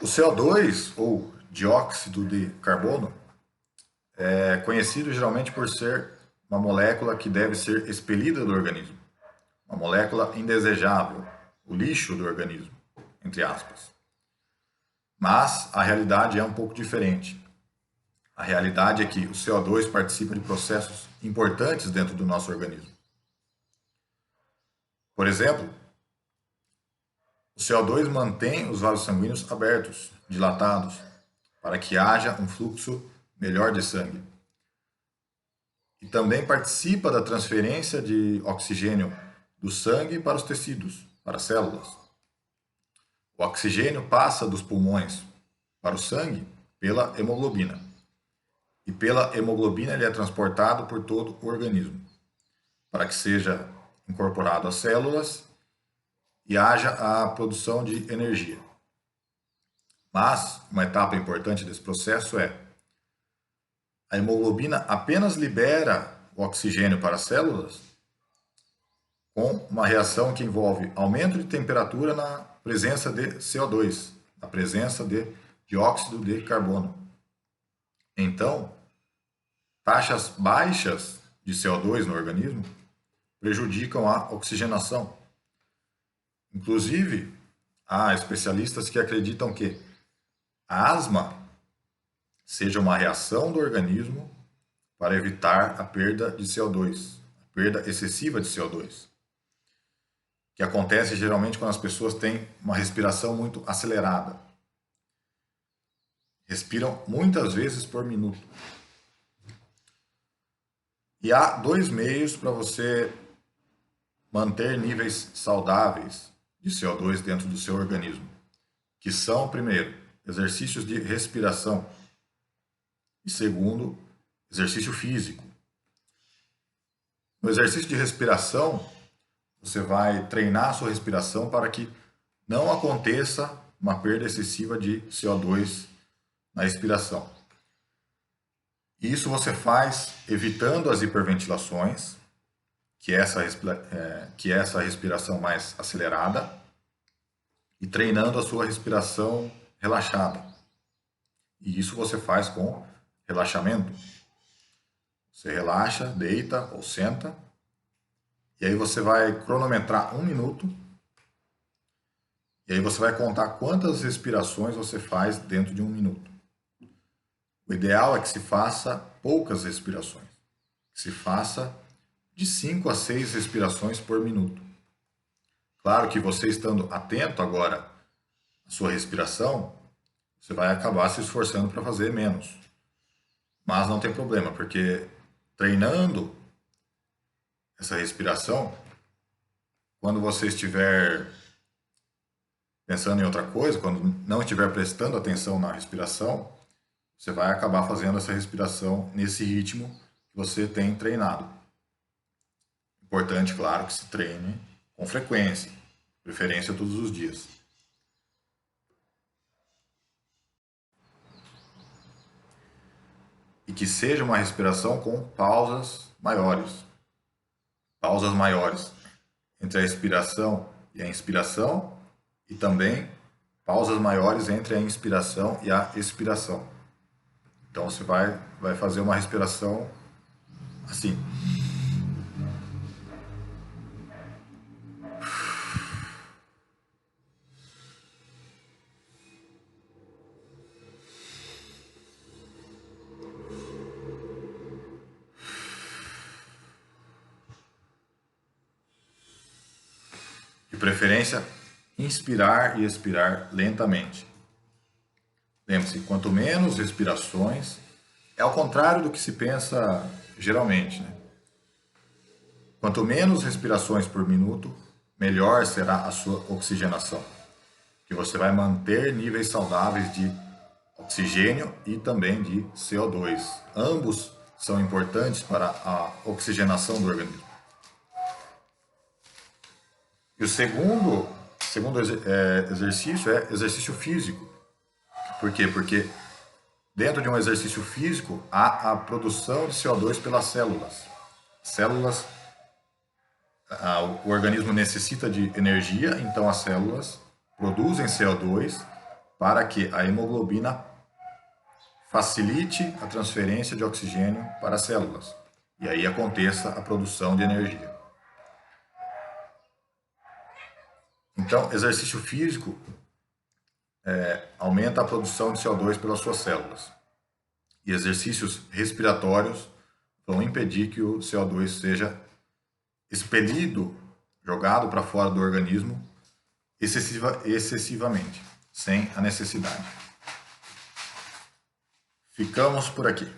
O CO2, ou dióxido de carbono, é conhecido geralmente por ser uma molécula que deve ser expelida do organismo, uma molécula indesejável, o lixo do organismo, entre aspas. Mas a realidade é um pouco diferente. A realidade é que o CO2 participa de processos importantes dentro do nosso organismo. Por exemplo, o CO2 mantém os vasos sanguíneos abertos, dilatados, para que haja um fluxo melhor de sangue. E também participa da transferência de oxigênio do sangue para os tecidos, para as células. O oxigênio passa dos pulmões para o sangue pela hemoglobina. E pela hemoglobina ele é transportado por todo o organismo, para que seja incorporado às células e haja a produção de energia. Mas uma etapa importante desse processo é a hemoglobina apenas libera o oxigênio para as células com uma reação que envolve aumento de temperatura na presença de CO2, na presença de dióxido de carbono. Então, taxas baixas de CO2 no organismo prejudicam a oxigenação. Inclusive, há especialistas que acreditam que a asma seja uma reação do organismo para evitar a perda de CO2, a perda excessiva de CO2, que acontece geralmente quando as pessoas têm uma respiração muito acelerada. Respiram muitas vezes por minuto. E há dois meios para você manter níveis saudáveis de CO2 dentro do seu organismo, que são, primeiro, exercícios de respiração e, segundo, exercício físico. No exercício de respiração, você vai treinar a sua respiração para que não aconteça uma perda excessiva de CO2 na expiração. Isso você faz evitando as hiperventilações, que é essa respiração mais acelerada, e treinando a sua respiração relaxada. E isso você faz com relaxamento. Você relaxa, deita ou senta, e aí você vai cronometrar 1 minuto, e aí você vai contar quantas respirações você faz dentro de 1 minuto. O ideal é que se faça poucas respirações, que se faça de 5 a 6 respirações por minuto. Claro que você estando atento agora à sua respiração, você vai acabar se esforçando para fazer menos. Mas não tem problema, porque treinando essa respiração, quando você estiver pensando em outra coisa, quando não estiver prestando atenção na respiração, você vai acabar fazendo essa respiração nesse ritmo que você tem treinado. Importante, claro, que se treine com frequência, preferência todos os dias. E que seja uma respiração com pausas maiores. Pausas maiores entre a expiração e a inspiração, e também pausas maiores entre a inspiração e a expiração. Então você vai fazer uma respiração assim. De preferência, inspirar e expirar lentamente. Lembre-se, quanto menos respirações, é ao contrário do que se pensa geralmente, né? Quanto menos respirações por minuto, melhor será a sua oxigenação, que você vai manter níveis saudáveis de oxigênio e também de CO2. Ambos são importantes para a oxigenação do organismo. E o segundo exercício é exercício físico. Por quê? Porque dentro de um exercício físico há a produção de CO2 pelas células. Células, o organismo necessita de energia, então as células produzem CO2 para que a hemoglobina facilite a transferência de oxigênio para as células e aí aconteça a produção de energia. Então, exercício físico aumenta a produção de CO2 pelas suas células. E exercícios respiratórios vão impedir que o CO2 seja expelido, jogado para fora do organismo excessivamente, sem a necessidade. Ficamos por aqui.